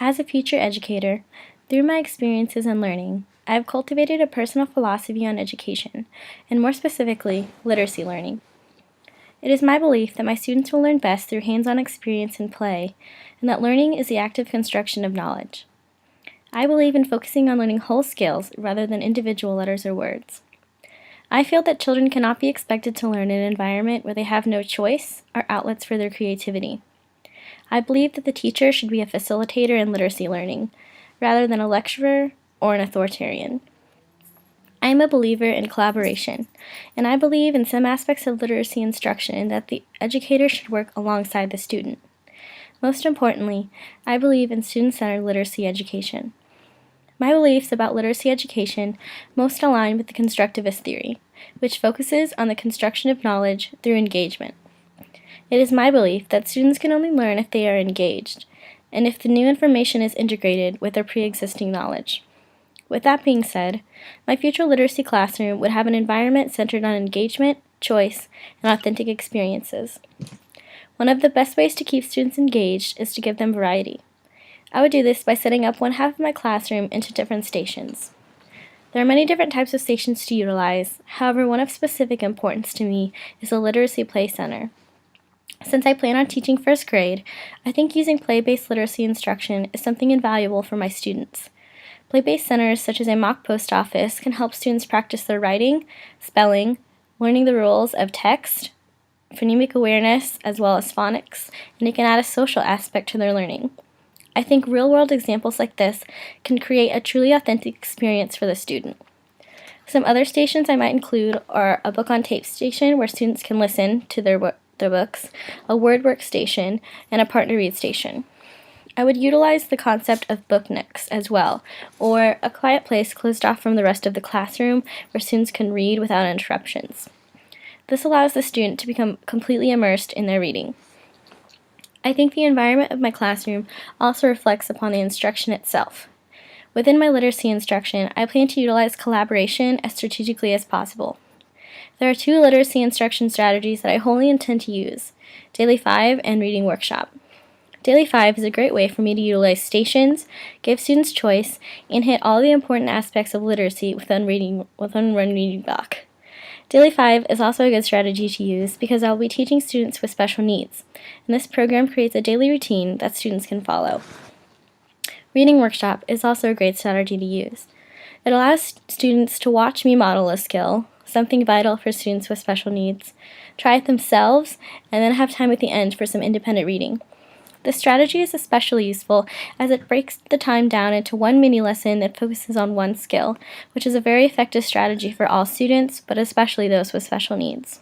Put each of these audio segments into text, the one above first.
As a future educator, through my experiences and learning, I have cultivated a personal philosophy on education, and more specifically, literacy learning. It is my belief that my students will learn best through hands-on experience and play, and that learning is the active construction of knowledge. I believe in focusing on learning whole skills rather than individual letters or words. I feel that children cannot be expected to learn in an environment where they have no choice or outlets for their creativity. I believe that the teacher should be a facilitator in literacy learning, rather than a lecturer or an authoritarian. I am a believer in collaboration, and I believe in some aspects of literacy instruction that the educator should work alongside the student. Most importantly, I believe in student-centered literacy education. My beliefs about literacy education most align with the constructivist theory, which focuses on the construction of knowledge through engagement. It is my belief that students can only learn if they are engaged, and if the new information is integrated with their pre-existing knowledge. With that being said, my future literacy classroom would have an environment centered on engagement, choice, and authentic experiences. One of the best ways to keep students engaged is to give them variety. I would do this by setting up one half of my classroom into different stations. There are many different types of stations to utilize, however, one of specific importance to me is a literacy play center. Since I plan on teaching first grade, I think using play-based literacy instruction is something invaluable for my students. Play-based centers such as a mock post office can help students practice their writing, spelling, learning the rules of text, phonemic awareness, as well as phonics, and it can add a social aspect to their learning. I think real-world examples like this can create a truly authentic experience for the student. Some other stations I might include are a book on tape station where students can listen to their books, a word workstation, and a partner read station. I would utilize the concept of book nooks as well, or a quiet place closed off from the rest of the classroom where students can read without interruptions. This allows the student to become completely immersed in their reading. I think the environment of my classroom also reflects upon the instruction itself. Within my literacy instruction, I plan to utilize collaboration as strategically as possible. There are two literacy instruction strategies that I wholly intend to use, Daily 5 and Reading Workshop. Daily 5 is a great way for me to utilize stations, give students choice, and hit all the important aspects of literacy within one reading block. Daily 5 is also a good strategy to use because I will be teaching students with special needs, and this program creates a daily routine that students can follow. Reading Workshop is also a great strategy to use. It allows students to watch me model a skill, something vital for students with special needs, try it themselves, and then have time at the end for some independent reading. This strategy is especially useful as it breaks the time down into one mini lesson that focuses on one skill, which is a very effective strategy for all students, but especially those with special needs.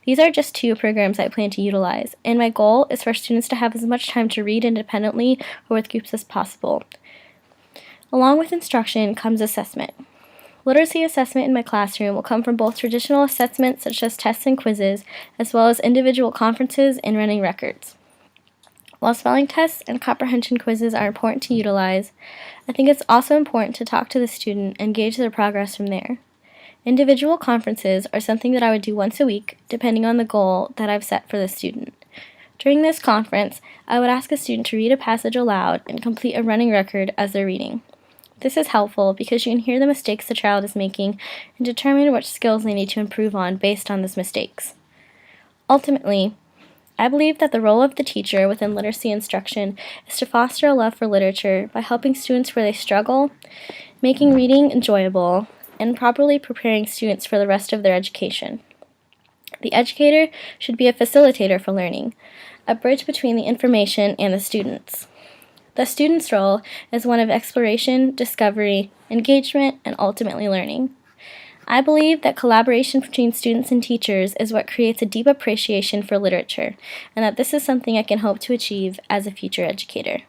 These are just two programs I plan to utilize, and my goal is for students to have as much time to read independently or with groups as possible. Along with instruction comes assessment. Literacy assessment in my classroom will come from both traditional assessments such as tests and quizzes, as well as individual conferences and running records. While spelling tests and comprehension quizzes are important to utilize, I think it's also important to talk to the student and gauge their progress from there. Individual conferences are something that I would do once a week, depending on the goal that I've set for the student. During this conference, I would ask a student to read a passage aloud and complete a running record as they're reading. This is helpful because you can hear the mistakes the child is making and determine which skills they need to improve on based on those mistakes. Ultimately, I believe that the role of the teacher within literacy instruction is to foster a love for literature by helping students where they struggle, making reading enjoyable, and properly preparing students for the rest of their education. The educator should be a facilitator for learning, a bridge between the information and the students. The student's role is one of exploration, discovery, engagement, and ultimately learning. I believe that collaboration between students and teachers is what creates a deep appreciation for literature, and that this is something I can hope to achieve as a future educator.